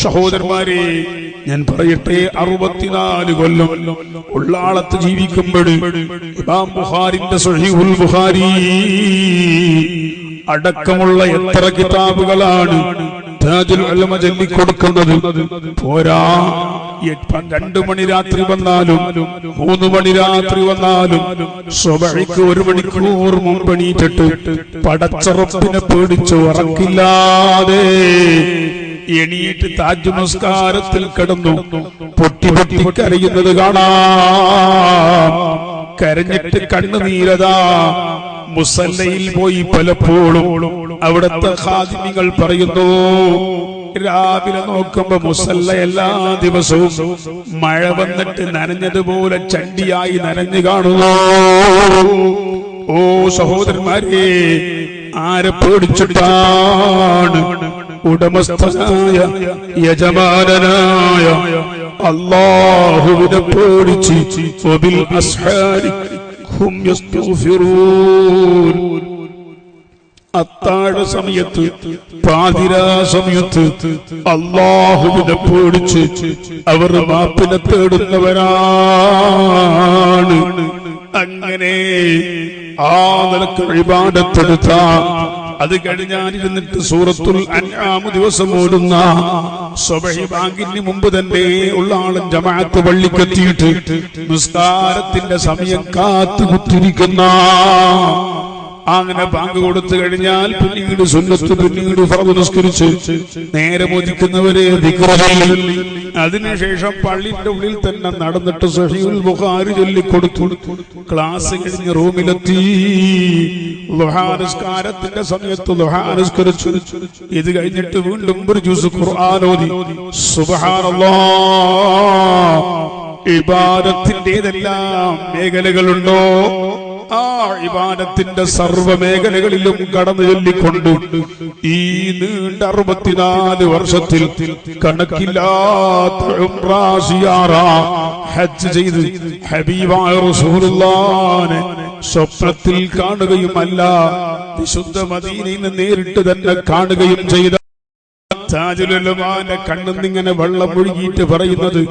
സഹോദരന്മാരെ, ഞാൻ പറയട്ടെ, 64 കൊല്ലം ഉള്ളാളത്ത് ജീവിക്കുമ്പോൾ ഇമാം ബുഖാരിന്റെ സ്വഹീഹുൽ ബുഖാരി അടക്കമുള്ള എത്ര കിതാബുകളാണ് താജുൽ ഉലമ ചൊല്ലിക്കൊടുക്കുന്നത്. പോരാ, 2 മണി രാത്രി വന്നാലും 3 മണി രാത്രി വന്നാലും സുബഹിക്ക് 1 മണിക്കൂർ മുമ്പ് എണീറ്റിട്ട് പടച്ചറപ്പിനെ പേടിച്ച് ഉറക്കില്ലാതെ എണീറ്റ് താജ് നമസ്കാരത്തിൽ കിടന്നു പൊട്ടി പൊട്ടി കരയുന്നത് കാണാം. കരഞ്ഞിട്ട് കണ്ണുനീരതാ മുസല്ലയിൽ പോയി പലപ്പോഴും അവിടുത്തെ ഖാദിമികൾ പറയുന്നു, രാവിലെ നോക്കുമ്പോ മുസല്ല എല്ലാ ദിവസവും മഴ വന്നിട്ട് നനഞ്ഞതുപോലെ ചണ്ടിയായി നനഞ്ഞു കാണുന്നു. ഓ സഹോദരന്മാരെ, ആരെ പേടിച്ചിട്ടാണ്? ഉടമസ്ഥനായ യജമാനനായ അല്ലാഹുവിനെ പേടിച്ച് വബിൽ അസ്ഹാരി ഹും യസ്തഗ്ഫിറൂൻ. അത്താഴ സമയത്ത്, പാതിരാ സമയത്ത് അല്ലാഹുവിനെ പേടിച്ച് അവർ മാപ്പിനെ തേടുന്നവരാണ്. അങ്ങനെ ആ നിലക്ക് ഇബാദത്തെടുത്ത, അത് കഴിഞ്ഞാലിരുന്നിട്ട് സൂറത്തുൽ അൻആം ദിവസം ഓടുന്ന സുബ്ഹി ബാങ്കിന് മുമ്പ് തന്നെ ഉള്ള ആളും ജമാഅത്ത് പള്ളിക്കെത്തിയിട്ട് നിസ്കാരത്തിന്റെ സമയം കാത്തുകുത്തിരിക്കുന്ന, അങ്ങനെ ബാങ്ക് കൊടുത്തു കഴിഞ്ഞാൽ പിന്നീട് സുന്നത്ത്, പിന്നീട് ഫർദ് നിസ്കരിച്ച് നേരെ മോദിക്കുന്നവരെ ദിക്റുചൊല്ലി, അതിനുശേഷം പള്ളിന്റെ ഉള്ളിൽ തന്നെ നടന്നിട്ട് സ്വഹീഹുൽ ബുഖാരി ചൊല്ലിക്കൊടുത്തു. ക്ലാസ് കഴിഞ്ഞ് റൂമിലെത്തി, ളുഹാ നിസ്കാരത്തിന്റെ സമയത്ത് ളുഹാ നിസ്കരിച്ചു. ഇത് കഴിഞ്ഞിട്ട് വീണ്ടും ഒരു ജുസ് ഖുർആൻ ഓതി. സുബ്ഹാനല്ലാഹ്. ഇബാദത്തിന്റേതെല്ലാം മേഖലകളുണ്ടോ, ആ ഇബാദത്തിന്റെ സർവ്വ മേഖലകളിലും കടന്നു ചൊല്ലിക്കൊണ്ട് ഈ നീണ്ട 64 വർഷത്തിൽ കണക്കില്ലാത്ത ഉംറ, സിയാറ, ഹജ്ജ് ചെയ്ത് ഹബീബായ റസൂലുള്ളാഹിനെ സ്വപ്നത്തിൽ കാണുകയുമല്ല, വിശുദ്ധ മദീനയിൽ നിന്ന് നേരിട്ട് തന്നെ കാണുകയും ചെയ്ത താജുൽ ഉലമാന്റെ കണ്ണിന്നിങ്ങനെ വെള്ളം ഒഴുകിയിട്ട് പറയുന്നത്,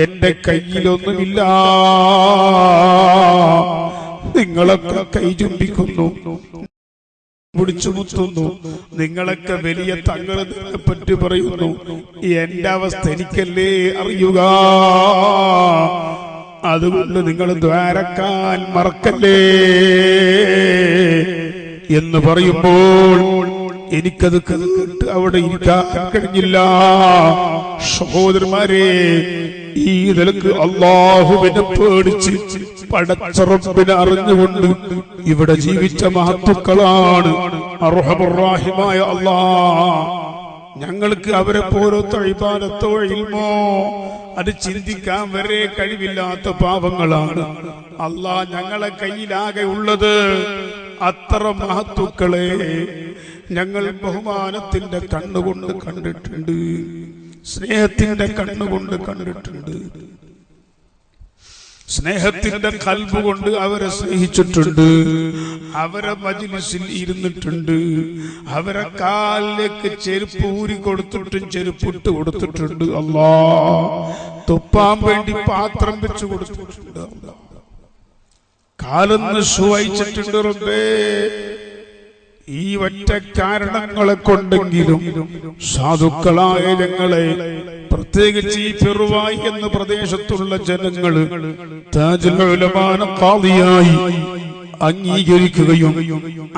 എന്റെ കയ്യിലൊന്നുമില്ല, നിങ്ങളൊക്കെ കൈ ചുംബിക്കുന്നു, പിടിച്ചു മുത്തുന്നു, നിങ്ങളൊക്കെ വലിയ തങ്ങളെ പറ്റി പറയുന്നു, എന്റെ അവസ്ഥ എനിക്കല്ലേ അറിയുക, അതുകൊണ്ട് നിങ്ങൾ ദ്വാരക്കാൻ മറക്കല്ലേ എന്ന് പറയുമ്പോൾ എനിക്കത് കേട്ട് അവിടെ ഇരിക്കാൻ കഴിഞ്ഞില്ല. സഹോദരന്മാരെ, ഈ നിലക്ക് അല്ലാഹുവിനെ പേടിച്ച് പടച്ചറപ്പിനെ അറിഞ്ഞുകൊണ്ട് ഇവിടെ ജീവിച്ച മഹത്തുക്കളാണ് അർഹമുർ റഹീമായ അല്ലാഹ്. ഞങ്ങൾക്ക് അവരെ പോലത്തെ ഇബാദത്തോ ഇൽമോ അത് ചിന്തിക്കാൻ വരെ കഴിവില്ലാത്ത പാവങ്ങളാണ്. അല്ലാഹ് ഞങ്ങളെ കയ്യിലാകെ ഉള്ളത് അത്ര മഹത്തുക്കളെ ഞങ്ങൾ ബഹുമാനത്തിന്റെ കണ്ണുകൊണ്ട് കണ്ടിട്ടുണ്ട്, സ്നേഹത്തിന്റെ കണ്ണുകൊണ്ട് കണ്ടിട്ടുണ്ട്, സ്നേഹത്തിന്റെ ഖൽബ് കൊണ്ട് അവരെ സ്നേഹിച്ചിട്ടുണ്ട്, അവരെ മജ്ലിസിൽ ഇരുന്നിട്ടുണ്ട്, അവരെ കാലിലേക്ക് ചെരുപ്പ് ഊരി കൊടുത്തിട്ടും ചെരുപ്പിട്ട് കൊടുത്തിട്ടുണ്ട്, അല്ലാഹ് തുപ്പാൻ വേണ്ടി പാത്രം വെച്ച് കൊടുത്തിട്ടുണ്ട്, കാലൊന്ന് സുവഹിച്ചിട്ടുണ്ട്. റബ്ബേ, ഈ ഒറ്റ കാരണങ്ങളെ കൊണ്ടെങ്കിലും സാധുക്കളായ ഞങ്ങളെ, പ്രത്യേകിച്ച് ഈ ഫിർവായി എന്ന പ്രദേശത്തുള്ള ജനങ്ങള് താജുൽ ഉലമാനെ ഖാദിയായി അംഗീകരിക്കുകയും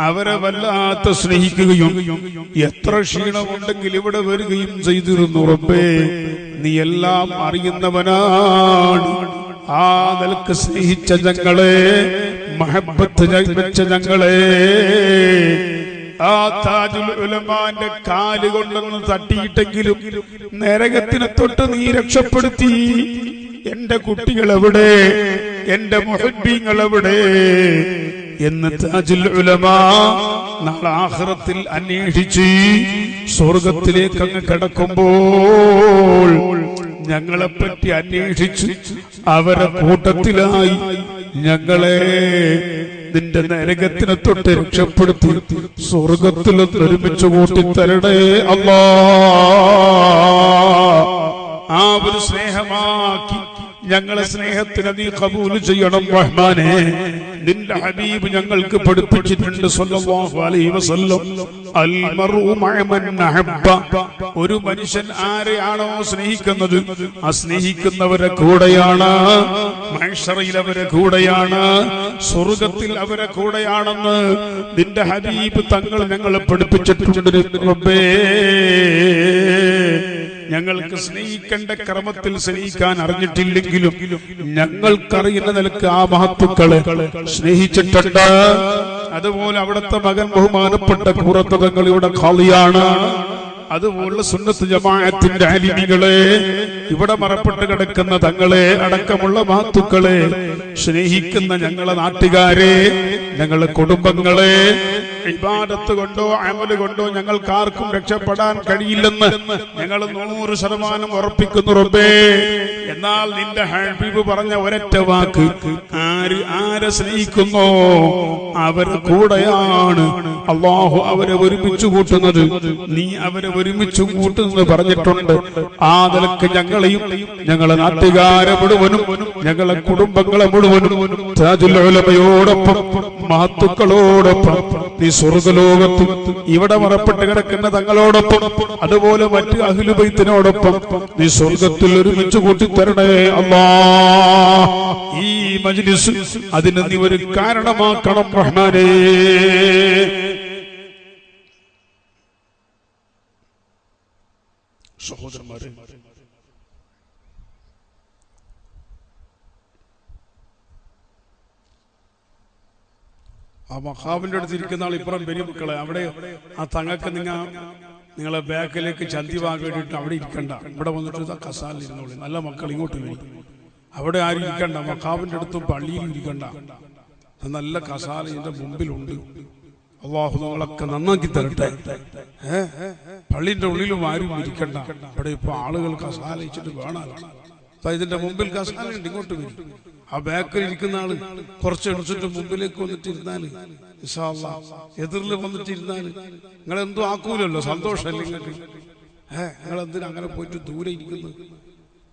അവരെ വല്ലാത്ത സ്നേഹിക്കുകയും എത്ര ക്ഷീണമുണ്ടെങ്കിൽ ഇവിടെ വരികയും ചെയ്തിരുന്നു. റബ്ബേ, നീ എല്ലാം അറിയുന്നവനാണ്. ആ നിലക്ക് സ്നേഹിച്ച ഞങ്ങളെ, മഹബത്ത് വെച്ച ഞങ്ങളെ, ആ താജുൽ ഉലമാന്റെ കാല് കൊണ്ടൊന്ന് തട്ടിയിട്ടെങ്കിലും നരകത്തിനെ തൊട്ട് നീ രക്ഷപ്പെടുത്തി. എന്റെ കുട്ടികൾ എവിടെ, എന്റെ മുഹബ്ബീങ്ങൾ എവിടെ എന്ന് താജുൽ ഉലമാ നാളെ ആഖിറത്തിൽ അന്വേഷിച്ച് സ്വർഗത്തിലേക്ക് അങ്ങ് കടക്കുമ്പോൾ ഞങ്ങളെപ്പറ്റി അന്വേഷിച്ച് അവരെ കൂട്ടത്തിലായി ഞങ്ങളെ നിന്റെ നരകത്തിനെ തൊട്ട് രക്ഷപ്പെടുത്തി സ്വർഗത്തിലും ഒരുമിച്ച് കൂട്ടിത്തരണേ അല്ലാ. ആ ഒരു സ്നേഹമാക്കി ഞങ്ങളെ സ്നേഹത്തിനെ നീ ഖബൂൽ ചെയ്യണം റഹ്മാനെ. നിന്റെ ഹബീബ് ഞങ്ങൾക്ക് പഠിപ്പിച്ചിട്ടുണ്ട് സല്ലല്ലാഹു അലൈഹി വസല്ലം, അൽ മർഉ മഅ മൻ അഹബ്ബ. ഒരു മനുഷ്യൻ ആരെയാണോ സ്നേഹിക്കുന്നത് ആ സ്നേഹിക്കുന്നവരെ കൂടെയാണ്, മഹ്ശറിൽ അവരെ കൂടെയാണ്, സ്വർഗത്തിൽ അവരെ കൂടെയാണെന്ന് നിന്റെ ഹബീബ് തങ്ങൾ ഞങ്ങളെ പഠിപ്പിച്ചിട്ടുണ്ട് റബ്ബേ. ഞങ്ങൾക്ക് സ്നേഹിക്കേണ്ട ക്രമത്തിൽ സ്നേഹിക്കാൻ അറിഞ്ഞിട്ടില്ലെങ്കിലും ഞങ്ങൾക്കറിയുന്ന നിലക്ക് ആ മഹത്തുക്കളെ സ്നേഹിച്ചിട്ടുണ്ട്. അതുപോലെ അവിടുത്തെ മകൻ ബഹുമാനപ്പെട്ട ഖുറത്ത് തങ്ങൾ ഇവിടെ ഖാളിയാണ്. അതുപോലെ സുന്നത്ത് ജമാഅത്തിന്റെ ആലിമികളെ, ഇവിടെ മറപ്പെട്ട് കിടക്കുന്ന തങ്ങളെ അടക്കമുള്ള മഹത്തുക്കളെ സ്നേഹിക്കുന്ന ഞങ്ങളെ നാട്ടുകാരെ, ഞങ്ങളുടെ കുടുംബങ്ങളെ ഇബാദത്ത് കൊണ്ടോ അമല് കൊണ്ടോ ഞങ്ങൾക്ക് ആർക്കും രക്ഷപ്പെടാൻ കഴിയില്ലെന്ന് ഞങ്ങൾ 100% ഉറപ്പിക്കുന്നു റബ്ബേ. എന്നാൽ നിന്റെ ഹബീബ് പറഞ്ഞ ഒരൊറ്റ വാക്ക്, ആരെ സ്നേഹിക്കുന്നോ അവരെ കൂടെയാണ് അല്ലാഹു അവരെ ഒരുമിച്ച് കൂട്ടുന്നത്, നീ അവരെ ഒരുമിച്ച് കൂട്ടുന്നത് പറഞ്ഞിട്ടുണ്ട്. ആ നിലക്ക് ഞങ്ങളെയും ഞങ്ങളെ നാട്ടുകാരെ മുഴുവനും ഞങ്ങളെ കുടുംബങ്ങളെ മുഴുവനും താജുൽ ഉലമയോടൊപ്പം മഹത്തുക്കളോടൊപ്പം നീ സ്വർഗ്ഗലോകത്ത് ഇവിടെ മറപ്പെട്ട് കിടക്കുന്ന തങ്ങളോടൊപ്പം അതുപോലെ മറ്റ് അഹ്ലു ബൈത്തിനോടൊപ്പം നീ സ്വർഗ്ഗത്തിൽ ഒരുമിച്ച് കൂട്ടിത്തരണേ അല്ലാഹ്. ഈ മജ്ലിസ് അതിന് നീ ഒരു കാരണമാക്കണം റഹ്മാനേ. സഹോദരന്മാരെ, ആ മഖാമിന്റെ അടുത്ത് ഇരിക്കുന്ന ആൾ ഇപ്പുറം പെരിയ മക്കളെ, അവിടെ ആ തങ്ങൾക്ക് നിങ്ങളെ ബാക്കിലേക്ക് ചന്തി വാങ്ങിയിട്ട് അവിടെ ഇരിക്കണ്ട, ഇവിടെ വന്നിട്ട് കസാലിൽ ഇരുന്നോളി. നല്ല മക്കൾ ഇങ്ങോട്ട് വരും, അവിടെ ആരും ഇരിക്കണ്ട, മഖാമിന്റെ അടുത്തും പള്ളിയിൽ ഇരിക്കണ്ട, നല്ല കസാല ഇതിന്റെ മുമ്പിലുണ്ട്. അല്ലാഹു നിങ്ങളൊക്കെ നന്നാക്കി തരട്ടെ. പള്ളിന്റെ ഉള്ളിലും ആരും ഇരിക്കണ്ട, ഇവിടെ ഇപ്പൊ ആളുകൾ കസാല വെച്ചിട്ട് വേണം. ഇതിന്റെ മുമ്പിൽ കസാല ഉണ്ട്, ഇങ്ങോട്ട് വരും. ആ ബാക്കിൽ ഇരിക്കുന്ന ആള് കുറച്ച് എടുത്തിട്ട് മുമ്പിലേക്ക് വന്നിട്ടിരുന്നാല് ഇൻഷാ അല്ലാഹ് എതിരിൽ വന്നിട്ടിരുന്നാല് നിങ്ങളെന്തോ ആക്കൂലല്ലോ, സന്തോഷമല്ലേ നിങ്ങൾക്ക്? നിങ്ങളെന്തിനാ അങ്ങനെ പോയിട്ട് ദൂരെ ഇരിക്കുന്നു?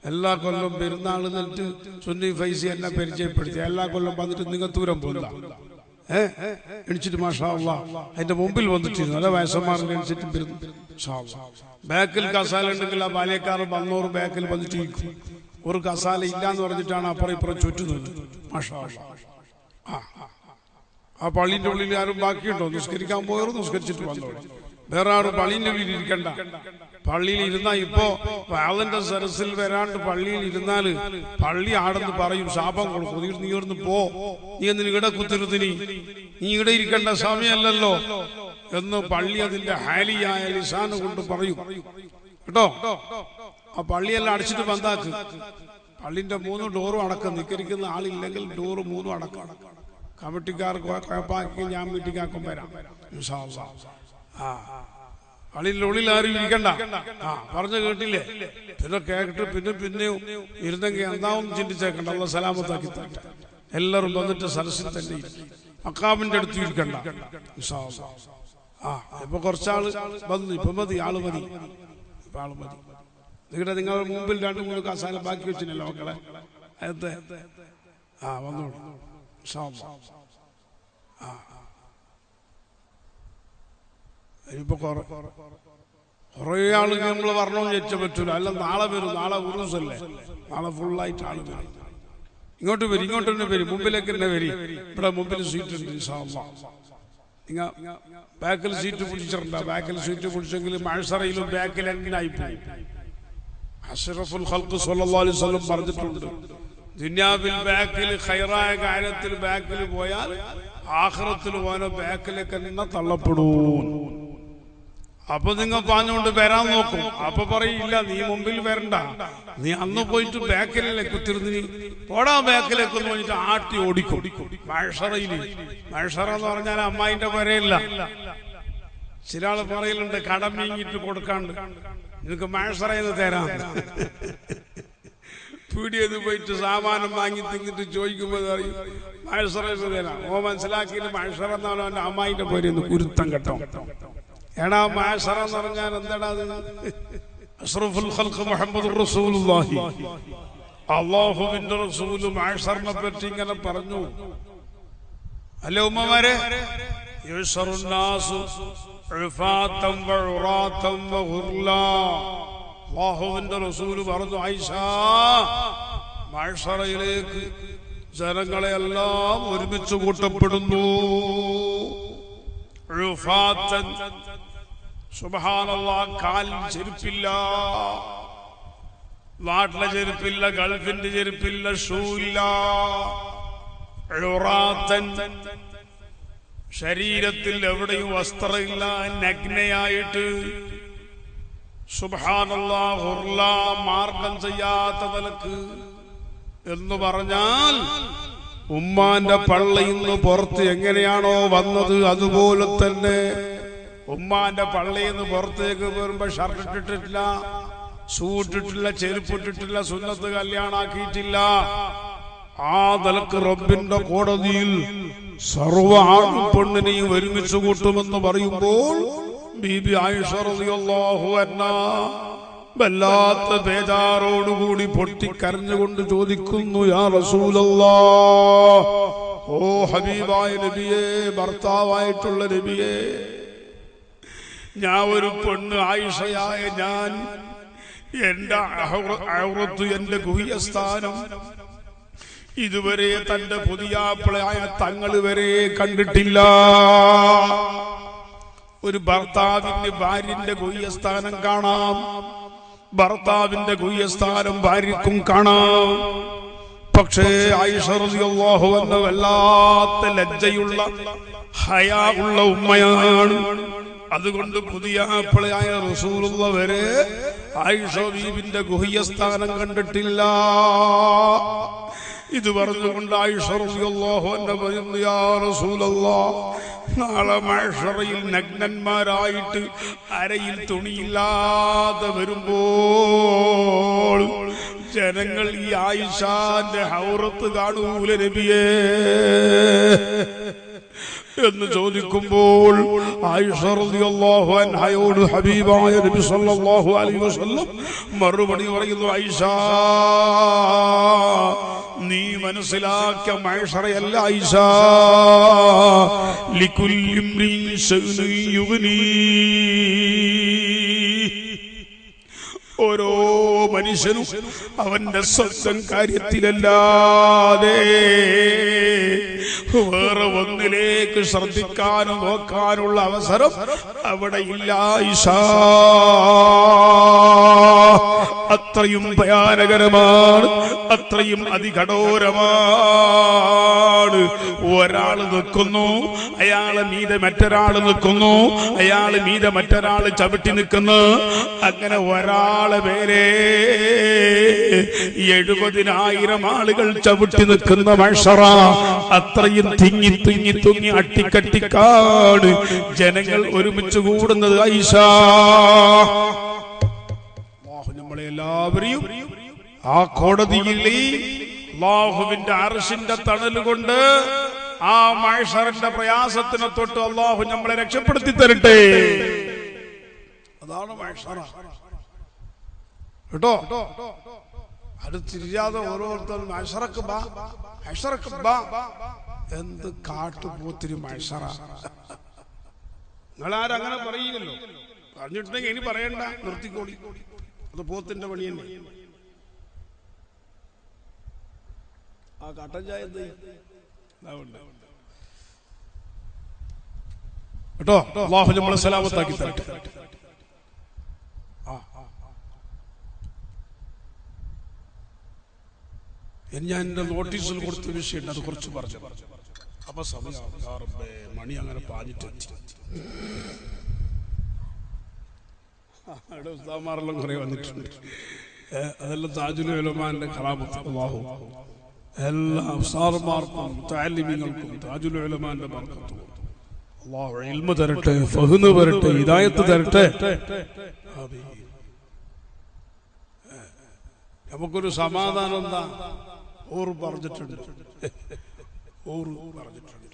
എല്ലാ കൊല്ലം പെരുന്നാൾ എന്നിട്ട് സുന്നി ഫൈസി എന്നെ പരിചയപ്പെടുത്തി എല്ലാ കൊല്ലം വന്നിട്ട് നിങ്ങൾ ദൂരം പോകുന്ന എണിച്ചിട്ട് മാഷാ അല്ലാഹ് അതിന്റെ മുമ്പിൽ വന്നിട്ടിരുന്നു. അല്ല വയസ്സന്മാരുടെ എണിച്ചിട്ട് വരുന്നു. ബാക്കിൽ കസാല ഉണ്ടെങ്കിൽ ആ ബാല്യക്കാരൻ 100 ബാക്കിൽ വന്നിട്ട് ഇരിക്കും. ഒരു കസാല ഇല്ലാന്ന് പറഞ്ഞിട്ടാണ് അപ്പുറം ഇപ്പുറം ചുറ്റുന്നത്. മാഷാ അല്ലാഹ്. ആ പള്ളിന്റെ ഉള്ളിൽ ആരും ബാക്കിയുണ്ടോ? നിസ്കരിക്കാൻ പോയവർ നിസ്കരിച്ചിട്ട് വന്നോളൂ. വേറെ ആരും പള്ളിന്റെ ഉള്ളിൽ ഇരിക്കണ്ട. പള്ളിയിൽ ഇരുന്നാ ഇപ്പോ വാളന്റെ സരസിൽ വരാണ്ട് പള്ളിയിൽ ഇരുന്നാല് പള്ളി ആടെന്ന് പറയും, ശാപം കൊടുക്കും. നീ ഇവിടുന്ന് പോ, നീ എന്തിന് ഇവിടെ കുത്തിരുത്തിനി, നീ ഇവിടെ ഇരിക്കേണ്ട സമയമല്ലല്ലോ എന്ന് പള്ളി അതിന്റെ ഹാലിയായ ലിസാന് കൊണ്ട് പറയും കേട്ടോ. ആ പള്ളിയെല്ലാം അടച്ചിട്ട് ബന്ധാക്ക്. പള്ളിന്റെ 3 ഡോറും അടക്കം. നിക്കരിക്കുന്ന ആളില്ലെങ്കിൽ ഡോറ് 3 അടക്കം. കമ്മിറ്റിക്കാർക്ക് കുഴപ്പാക്കി ഞാൻ മീറ്റിംഗാക്കും വരാം ഇൻഷാ അല്ലാഹ്. പള്ളിയുടെ ഉള്ളിൽ ആരും ഇരിക്കണ്ട. പറഞ്ഞു കേട്ടില്ലേ? പിന്നെ കേട്ടിട്ട് പിന്നെയും ഇരുന്നെങ്കിൽ എന്താവും ചിന്തിച്ചേക്കണ്ട. അല്ലാഹ് സലാമത്താക്കി തരട്ടെ. എല്ലാവരും വന്നിട്ട് സരസിൽ തന്നെ മഖാമിന്റെ അടുത്ത് ഇരിക്കണ്ട ഇൻഷാ അല്ലാഹ്. ഇപ്പൊ കുറച്ചാള് വന്നു, ഇപ്പൊ മതി, ആള് മതി, ഇപ്പൊ ആള് മതി. നിങ്ങളുടെ മുമ്പിൽ 2-3 കസാല ബാക്കി വെച്ചിനല്ലോ മക്കളെ. അതെ വന്നോളൂ ഇൻഷാ അല്ലാഹ്. ഇനിയിപ്പോ കുറെ ആള് നമ്മള് വരണമെന്ന് ചോദിച്ചാൽ പറ്റൂല. അല്ല നാളെ വരും, നാളെ ഉറൂസല്ലേ, നാളെ ഫുള്ളായിട്ട് ആള് വരും. ഇങ്ങോട്ട് വരും, ഇങ്ങോട്ട് തന്നെ വരും, മുമ്പിലേക്ക് തന്നെ വരും. ഇവിടെ മുമ്പിൽ സീറ്റ് ഉണ്ട് ഇൻഷാ അല്ലാഹ്. നിങ്ങൾ ബാക്കിൽ സീറ്റ് പിടിച്ചിട്ടുണ്ടോ? ബാക്കിൽ സീറ്റ് പിടിച്ചെങ്കിൽ മഹ്ശറയിലും ബാക്കിൽ എങ്ങനായി പോകും. അഷ്റഫുൽ ഖൽഖ് സ്വല്ലല്ലാഹു അലൈഹി വസല്ലം പറഞ്ഞിട്ടുണ്ട്, ദുനിയാവിൽ ബാക്കിൽ ഖൈറായ കാര്യത്തിൽ ബാക്കിൽ പോയാൽ ആഖിറത്തിൽ പോയാൽ ബാക്കിലേക്ക് തന്നെ തള്ളപ്പെടും. അപ്പൊ നിങ്ങൾ പാഞ്ഞുകൊണ്ട് വരാൻ നോക്കും. അപ്പൊ പറയില്ല, നീ മുമ്പിൽ വരണ്ട, നീ അന്ന് പോയിട്ട് ബാക്കിലല്ലേ കുത്തിരുന്ന്, പോടാ ബാക്കിലേക്ക് എന്ന് പറഞ്ഞിട്ട് ആട്ടി ഓടിക്കും. മഹ്ശറയില്, മഹ്ശറ എന്ന് പറഞ്ഞാൽ അമ്മായിന്റെ വരയില്ല. ചില ആള് പറയലുണ്ട്, കടം വീങ്ങിട്ട് കൊടുക്കാണ്ട് നിനക്ക് മഹ്ശറയിൽ തരാം. പീടിയത് പോയിട്ട് സാമാനം വാങ്ങി തിന്നിട്ട് ചോദിക്കുമ്പോൾ പറയും, ഓ മനസ്സിലാക്കിയിട്ട് മഹ്ശറ എന്നാണ് അവന്റെ അമ്മായിന്റെ പേര് കുരുത്തം കേട്ടോ. എടാ മഹ്ശറ എന്ന് പറഞ്ഞാൽ എന്താടാ അത്? അഷ്റഫുൽ ഖൽഖ് മുഹമ്മദുർ റസൂലുള്ളാഹി അല്ലാഹുവിന്റെ റസൂൽ മഹ്ശറിനെ പറ്റി ഇങ്ങനെ പറഞ്ഞു. അല്ലേ ഉമ്മമാരെ? യുഹ്ശറുൻ നാസു ഉഫാതൻ വഉറാതൻ വഗുർലാ. അല്ലാഹുവിന്റെ റസൂൽ പറഞ്ഞു, ആയിഷ, മഹ്ശറയിലേക്ക് ജനങ്ങളെ എല്ലാം ഒരുമിച്ച് കൂട്ടപ്പെടുന്നു. ഉഫാതൻ, സുബ്ഹാനല്ലാഹ്, കാൽ ചെരുപ്പില്ല, നാട്ടിലെ ചെരുപ്പില്ല, ഗൾഫിന്റെ ചെരുപ്പില്ല, ഷൂ ഇല്ല. ഉറാതൻ, ശരീരത്തിൽ എവിടെയും വസ്ത്രമില്ല, നഗ്നയായിട്ട്. സുബ്ഹാനല്ലാഹ്, ഹുർല, മാർഗം ചെയ്യാത്ത നിലക്ക്. എന്ന് പറഞ്ഞാൽ ഉമ്മാന്റെ പള്ളയിൽ നിന്ന് പുറത്ത് എങ്ങനെയാണോ വന്നത് അതുപോലെ തന്നെ ഉമ്മാന്റെ പള്ളിയിൽ നിന്ന് പുറത്തേക്ക് വരുമ്പോ ഷർട്ട് ഇട്ടിട്ടില്ല, ഷൂ ഇട്ടിട്ടില്ല, ചെരുപ്പിട്ടിട്ടില്ല, സുന്നത്ത് കല്യാണാക്കിയിട്ടില്ല. ആ നിലക്ക് റബ്ബിന്റെ കോടതിയിൽ സർവ്വ ആണും പെണ്ണിനെയും ഒരുമിച്ച് കൂട്ടുമെന്ന് പറയുമ്പോൾ ബീബി ആയിഷ റളിയല്ലാഹു അൻഹാ വല്ലാത്ത ബേജാറോടുകൂടി പൊട്ടിക്കരഞ്ഞുകൊണ്ട് ചോദിക്കുന്നു, യാ റസൂലല്ലാഹ്, ഓ ഹബീബായ നബിയേ, ഭർത്താവായിട്ടുള്ള നബിയേ, ഞാൻ ഒരു പെണ്ണ് ആയിഷയായ ഞാൻ എന്റെ ഔറത്ത്, എന്റെ ഗുഹ്യസ്ഥാനം ഇതുവരെ തന്റെ പുതിയാപ്പിളയായ തങ്ങൾ വരെ കണ്ടിട്ടില്ല. ഒരു ഭർത്താവിന്റെ ഭാര്യന്റെ ഗുഹ്യസ്ഥാനം കാണാം, ഭർത്താവിന്റെ ഗുഹ്യസ്ഥാനം ഭാര്യക്കും കാണാം. പക്ഷേ ആയിഷ റളിയല്ലാഹു അൻഹ വല്ലാത്ത ലജ്ജയുള്ള ഹയാ ഉള്ള ഉമ്മയാണ്. അതുകൊണ്ട് പുതിയാപ്പിളയായ റസൂലുള്ളാഹി വരെ ആയിഷ ബീവിന്റെ ഗുഹ്യസ്ഥാനം കണ്ടിട്ടില്ല. ഇത് പറഞ്ഞുകൊണ്ട് ആയിഷ റളിയല്ലാഹു അൻഹ പറയുന്നു, യാ റസൂലല്ലാഹ്, നാളെ മഹ്ശറയിൽ നഗ്നന്മാരായിട്ട് അരയിൽ തുണിയില്ലാതെ വരുമ്പോൾ ജനങ്ങൾ ഈ ആയിഷാന്റെ ഔറത്ത് കാണൂല നബിയേ എന്ന് ചോദിക്കുമ്പോൾ ആയിഷ റളിയല്ലാഹു അൻഹയോട് ഹബീബായ നബി സല്ലല്ലാഹു അലൈഹി വസല്ലം മറുപടി പറയുന്നു, ആയിഷ, നീ മനസ്സിലാക്കിയ മഹ്ശറയല്ല ആയിഷ, ലികുല്ലി ഇംറിൻ ശഅ്നുൻ യുഗ്നി. ഓരോ മനുഷ്യനും അവന്റെ സ്വന്തം കാര്യത്തിലല്ലാതെ വേറെ ഒന്നിലേക്ക് ശ്രദ്ധിക്കാനും നോക്കാനുള്ള അവസരം അവിടെ ഇല്ല ആയിഷ. അത്രയും ഭയാനകരമാണ്, അത്രയും അതികഠോരമാണ്. ഒരാൾ നിൽക്കുന്നു, അയാളെ മീതെ മറ്റൊരാൾ നിൽക്കുന്നു, അയാള് മീതെ മറ്റൊരാൾ ചവിട്ടി നിൽക്കുന്നു. അങ്ങനെ ഒരാളെ പേരെ 70,000 ആളുകൾ ചവിട്ടി നിൽക്കുന്ന മഹ്ശറ. അത്രയും തിങ്ങി തിങ്ങി തുങ്ങി അട്ടിക്കട്ടിക്കാണ് ജനങ്ങൾ ഒരുമിച്ച് കൂടുന്നത് ആയിഷ. നമ്മളെ എല്ലാവരെയും ആ കോടതിയിലെ അല്ലാഹുവിന്റെ അർശിന്റെ തണൽ കൊണ്ട് ആ മഹ്ശറിന്റെ പ്രയാസത്തിനെ തൊട്ട് അല്ലാഹു നമ്മളെ രക്ഷപ്പെടുത്തി തരട്ടെ. അതാണ് മഹ്ശറ കേട്ടോ. അത് തിരിയാതെ ഓരോരുത്തരും മഹ്ശറക്ക് ബാ, മഹ്ശറക്ക് ബാ. എന്ത് കാട്ടുപോത്തിരി മഹ്ശറ. നിങ്ങളാരും അങ്ങനെ പറയില്ലല്ലോ. പറഞ്ഞിട്ടുണ്ടെങ്കിൽ ഇനി പറയണ്ട, നിർത്തിക്കോളി. അത് പോത്തിന്റെ പണി തന്നെ. ആ കട്ടൻ ചായ എന്ത് കേട്ടോ. അല്ലാഹു നമ്മളെ സലാമത്താക്കി തരട്ടെ. ഞാൻ എന്റെ നോട്ടീസിൽ കൊടുത്ത വിഷയം അത് കുറച്ച് പറഞ്ഞു. അപ്പൊ സമയം മണി അങ്ങനെ പാഞ്ഞിട്ടെത്തി. ഉസ്താദ്മാരെല്ലാം കുറെ വന്നിട്ടുണ്ട്. അതെല്ലാം താജുൽ ഉലമാന്റെ കറാമത്ത്. അല്ലാഹു എല്ലാ ഉസ്താദ്മാർക്കും മുതഅല്ലിമീങ്ങൾക്കും താജുൽ ഉലമാന്റെ ബർക്കത്ത്. അല്ലാഹു ഇൽമ തരട്ടെ, ഫഹ്മ് തരട്ടെ, ഹിദായത്ത് തരട്ടെ. നമുക്കൊരു സമാധാനം എന്താ? ഓർ പറഞ്ഞിട്ടുണ്ട്, പറഞ്ഞിട്ടുണ്ട്.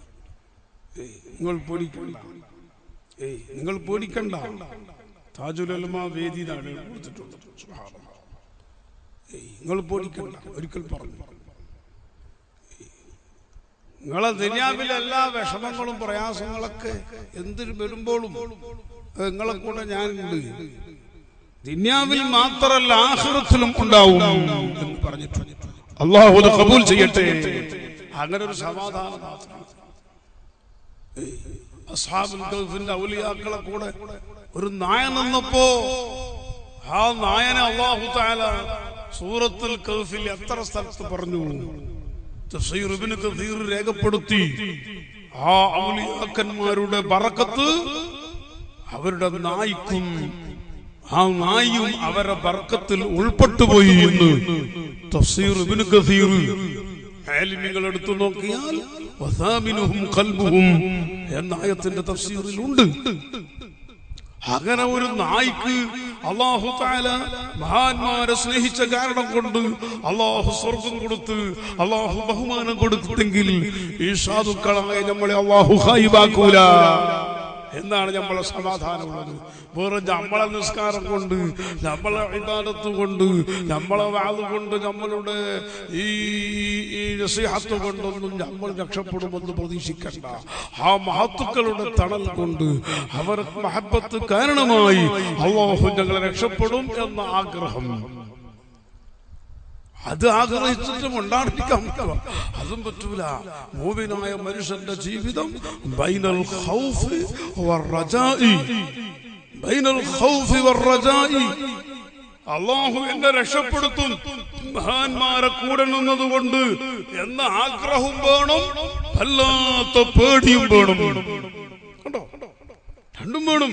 നിങ്ങൾ പേടിക്കണ്ട, നിങ്ങൾ പേടിക്കണ്ട. താജുൽ ഉലമ വേദി നാട് കൊടുത്തിട്ടുണ്ട്. നിങ്ങൾ പേടിക്കണ്ട, ഒരിക്കൽ പറഞ്ഞു. നിങ്ങളെ ദുനിയാവിലെ എല്ലാ വിഷമങ്ങളും പ്രയാസങ്ങളൊക്കെ എന്തിനു വരുമ്പോഴും നിങ്ങളെ കൂടെ ഞാനുണ്ട്. ദുനിയാവിൽ മാത്രമല്ല ആഖിറത്തിലും ഉണ്ടാവും എന്ന് പറഞ്ഞിട്ടുണ്ട്. അല്ലാഹു അത് ഖബൂൽ ചെയ്യട്ടെ. അങ്ങനെ ഒരു സമാധാനം മാത്രം. അസ്ഹാബുൽ കഹ്ഫിന്റെ ഔലിയാക്കളെ കൂടെ ഒരു നായ നിന്നപ്പോ ആ നായനെ അല്ലാഹു തആല സൂറത്തുൽ കഹ്ഫിൽ എത്ര സ്ഥലത്ത് പറഞ്ഞു. തഫ്സീർ ഇബ്നു കസീർ രേഖപ്പെടുത്തി. ആ ഔലിയാക്കന്മാരുടെ ബറക്കത്ത് അവരുടെ നായ്ക്കും ആ നായും അവരുടെ ബർക്കത്തിൽ ഉൾപ്പെട്ടുപോയി എന്ന് തഫ്സീർ ഇബ്നു കസീർ ആലിമികൾ എടുത്തു നോക്കിയാൽ വസാമിനുഹും ഖൽബുഹും എന്ന ആയത്തിന്റെ തഫ്സീറിലുണ്ട്. അങ്ങനെ ഒരു നായ്ക്ക് അല്ലാഹു തആല മഹാന്മാരെ സ്നേഹിച്ച കാരണം കൊണ്ട് അല്ലാഹു സ്വർഗ്ഗം കൊടുത്ത് അല്ലാഹു ബഹുമാനം കൊടുത്തെങ്കിൽ ഈ സാധുക്കളായ നമ്മളെ അല്ലാഹു ഖൈബാക്കൂല എന്നാണ് നമ്മളെ സമാധാനമുള്ളത്. വേറെ നമ്മളെ നിസ്കാരം കൊണ്ട് നമ്മളെ ഇബാദത്ത് കൊണ്ട് നമ്മളെ വാദ് കൊണ്ട് നമ്മളുടെ ഈ നസീഹത്ത് കൊണ്ടൊന്നും നമ്മൾ രക്ഷപ്പെടുമെന്ന് പ്രതീക്ഷിക്കണ്ട. ആ മഹത്തുക്കളുടെ തണൽ കൊണ്ട് അവർക്ക് മഹബത്ത് കാരണമായി അല്ലാഹു ഞങ്ങളെ രക്ഷപ്പെടും എന്ന ആഗ്രഹം, അത് ആഗ്രഹിച്ചിട്ടും ഉണ്ടാണ്ടിരിക്കാൻ പറ്റുക അതും പറ്റൂല. മുഅ്മിനായ മനുഷ്യന്റെ ജീവിതം ബൈനൽ ഖൗഫി വറജാഇ, ബൈനൽ ഖൗഫി വറജാഇ. അല്ലാഹു എന്നെ രക്ഷപ്പെടുത്തും മഹാന്മാരെ കൂടെ നിന്നതുകൊണ്ട് എന്ന ആഗ്രഹവും വേണം, വല്ലാത്ത പേടിയും വേണം. കണ്ടോ, രണ്ടും വേണം.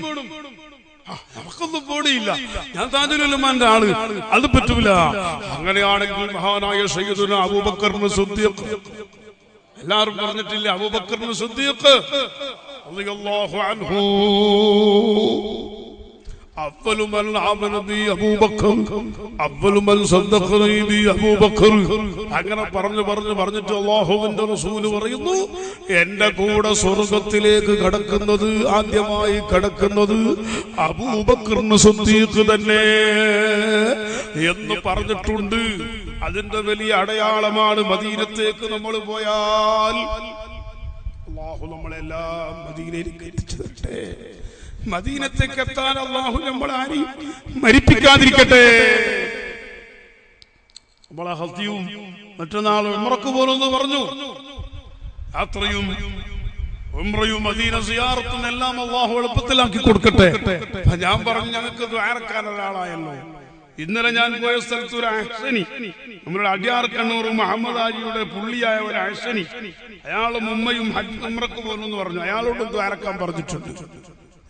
നമുക്കൊന്നും പേടിയില്ല, ഞാൻ താജുൽ ഉലമാന്റെ ആള്, അത് പറ്റൂല. അങ്ങനെയാണെങ്കിൽ മഹാനായ സയ്യിദുനാ അബൂബക്കർ സിദ്ദീഖ്, എല്ലാവരും പറഞ്ഞിട്ടില്ല അബൂബക്കർ സിദ്ദീഖ് റളിയല്ലാഹു അൻഹു, അവ്വലു മൻ ആമന ബി അബൂബക്കർ, അവ്വലു മൻ സദ്ദഖനി ബി അബൂബക്കർ. അങ്ങനെ പറഞ്ഞിട്ട് അല്ലാഹുവിന്റെ റസൂൽ പറയുന്നു, എന്റെ കൂടെ സ്വർഗ്ഗത്തിലേക്ക് കടക്കുന്നത് ആദ്യമായി കടക്കുന്നത് അബൂബക്കർ സിദ്ദീഖ് തന്നെ എന്ന് പറഞ്ഞിട്ടുണ്ട്. അതിന്റെ വലിയ അടയാളമാണ് മദീനത്തേക്ക് നമ്മൾ പോയാൽ അല്ലാഹു നമ്മളെല്ലാം മദീനയിലേക്ക് എത്തിച്ചു തരട്ടെ. മദീനത്തേക്ക് എത്താൻ അല്ലാഹു നമ്മളെ ആരെയും മരിപ്പിക്കാതിരിക്കട്ടെ. നമ്മളെ ഹത്തിയും മറ്റന്നാൾ ഉംറക്ക് പോലെന്ന് പറഞ്ഞു. യാത്രയും ഉംറയും മദീന സിയാറത്തും എല്ലാം അല്ലാഹു എളുപ്പത്തിലാക്കി കൊടുക്കട്ടെ. ഞാൻ പറഞ്ഞു, ഞങ്ങൾക്ക് ദ്വാരക്കാൻ ഒരാളായല്ലോ. ഇന്നലെ ഞാൻ പോയ സ്ഥലത്ത് ഒരു അഹ്സനി, നമ്മളുടെ അടിയാർ കണ്ണൂർ മുഹമ്മദ് ആജിയുടെ പുള്ളിയായ ഒരു അഹ്സനി, അയാളും ഉമ്മയും ഉംറക്ക് പോലെന്ന് പറഞ്ഞു. അയാളോട് ദ്വാരക്കാൻ പറഞ്ഞിട്ടുണ്ട്.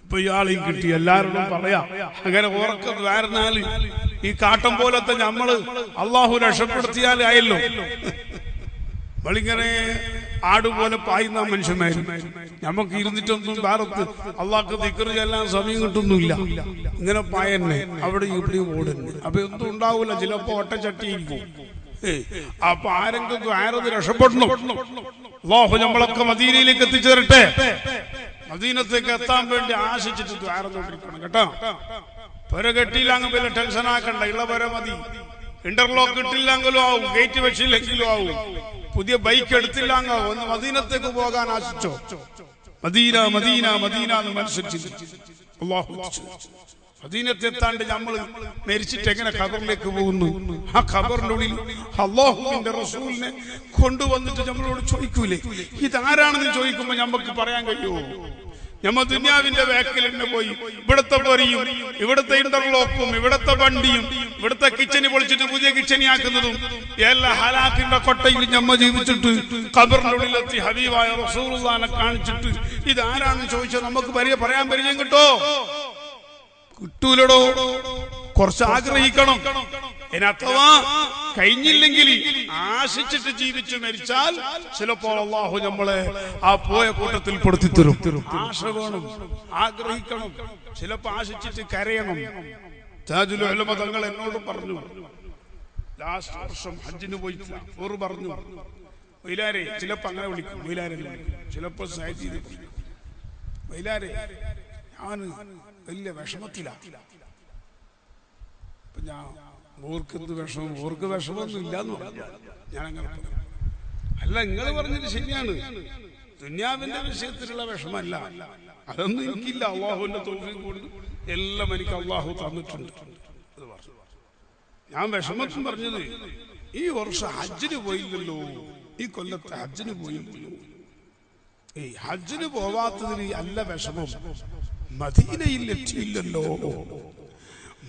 ഇപ്പൊ ഇയാളെയും കിട്ടി. എല്ലാവരോടും പറയാം, അങ്ങനെ ഓർക്ക ദ്വാരനാല് ഈ കാട്ടം പോലത്തെ നമ്മള് അള്ളാഹു രക്ഷപ്പെടുത്തിയാൽ ആയല്ലോ. നമ്മളിങ്ങനെ ആടുപോലെ പായുന്ന മനുഷ്യന്മാരും, നമുക്ക് ഇരുന്നിട്ടൊന്നും ഭാരത്ത് അള്ളാഹ്ക്ക് ദിക്റ് ചെല്ലാൻ സമയം കിട്ടുന്നില്ല. ഇങ്ങനെ പായന്നെ അവിടെ ഇവിടെയും ഓടുന്നു. അപ്പൊ എന്തും ഉണ്ടാവൂല, ചിലപ്പോ ഒട്ടച്ചട്ടിയിരിക്കും. അപ്പൊ ആരെങ്കിലും ആരത് രക്ഷപ്പെടണം. അല്ലാഹു നമ്മളൊക്കെ മദീനയിലേക്ക് എത്തിച്ചു തരട്ടെ. മദീനത്തേക്ക് എത്താൻ വേണ്ടി ആശിച്ചിട്ട് ദ്വാരന്നോണ്ടിരിക്കണം കേട്ടോ. പുര കെട്ടിയില്ലെങ്കിൽ വലിയ ടെൻഷൻ ആക്കണ്ട, ഉള്ള പുര മതി. ഇന്റർലോക്ക് ഇട്ടില്ലെങ്കിലും ആവും, ഗേറ്റ് വെച്ചില്ലെങ്കിലും ആവും. പുതിയ ബൈക്ക് എടുത്തില്ലെങ്കിൽ ഒന്ന് മദീനത്തേക്ക് പോകാൻ ആശിച്ചോ. മദീന മദീന മദീന എന്ന് മനസ്സിലാക്കി അല്ലാഹു മദീനത്തെത്താണ്ട് നമ്മൾ മരിച്ചിട്ട് എങ്ങനെ ഖബറിലേക്ക് പോകുന്നു? ആ ഖബറിനുള്ളിൽ അല്ലാഹുവിന്റെ റസൂലിനെ കൊണ്ടുവന്നിട്ട് നമ്മളോട് ചോദിക്കൂലേ, ഇതാരാണെന്ന് ചോദിക്കുമ്പോ നമുക്ക് പറയാൻ കഴിയുമോ? നമ്മ ദുനിയാവിന്റെ വേക്കിൽ തന്നെ പോയി ഇവിടുത്തെ പൊരിയും ഇവിടുത്തെ ഇന്റർലോക്കും ഇവിടുത്തെ വണ്ടിയും ഇവിടുത്തെ കിച്ചണി പൊളിച്ചിട്ട് പുതിയ കിച്ചണിയാക്കുന്നതും എല്ലാ ഹലാക്കിന്റെ കൊട്ടയിൽ നമ്മ ജീവിച്ചിട്ട് ഖബറിനുള്ളിലെത്തി ഹബീബായ റസൂലുള്ളാഹിനെ കാണിച്ചിട്ട് ഇതാരാണെന്ന് ചോദിച്ചാൽ നമുക്ക് പറയാൻ പരിചയം കിട്ടോ? കിട്ടൂലടോ. കുറച്ച് ആഗ്രഹിക്കണം. അഥവാ കഴിഞ്ഞില്ലെങ്കിൽ ആശിച്ചിട്ട് ജീവിച്ചു മരിച്ചാൽ ചിലപ്പോൾ അല്ലാഹു നമ്മളെ ആ പോയ കൂട്ടത്തിൽ പെടുത്തിത്തരും. ആശ വേണം, ആഗ്രഹിക്കണം. ചിലപ്പോ ആശിച്ചിട്ട് കരയണം. താജുൽ ഉലമ തങ്ങൾ എന്നോട് പറഞ്ഞു, ലാസ്റ്റ് വർഷം ഹജ്ജിന് പോയിട്ടില്ല. ഓർ പറഞ്ഞു, വൈലാരെ ചിലപ്പോ അങ്ങനെ വിളിക്കും, വൈലാരെ ചിലപ്പോ വൈലാരെ ഞാൻ വലിയ വിഷമത്തിലാണ്. അപ്പൊ ഞാൻ ഓർക്കെന്ത് വിഷമം, ഓർക്ക് വിഷമമൊന്നും ഇല്ലാന്ന് പറഞ്ഞു. ഞാൻ അങ്ങനെ പറഞ്ഞു, അല്ല നിങ്ങൾ പറഞ്ഞത് ശരിയാണ്, ദുനിയാവിന്റെ വിഷയത്തിലുള്ള വിഷമല്ല, അതൊന്നും എനിക്കില്ല. അള്ളാഹുവിന്റെ തൗഫീഖ് കൊണ്ട് എല്ലാം എനിക്ക് അള്ളാഹു തന്നിട്ടുണ്ട്. ഞാൻ വിഷമത്തും പറഞ്ഞത് ഈ വർഷം ഹജ്ജിന് പോയില്ലല്ലോ, ഈ കൊല്ലത്തെ ഹജ്ജിന് പോയില്ലല്ലോ. ഈ ഹജ്ജിന് പോവാത്തതിന് അല്ല വിഷമം, മദീനയിൽ എത്തിയില്ലല്ലോ,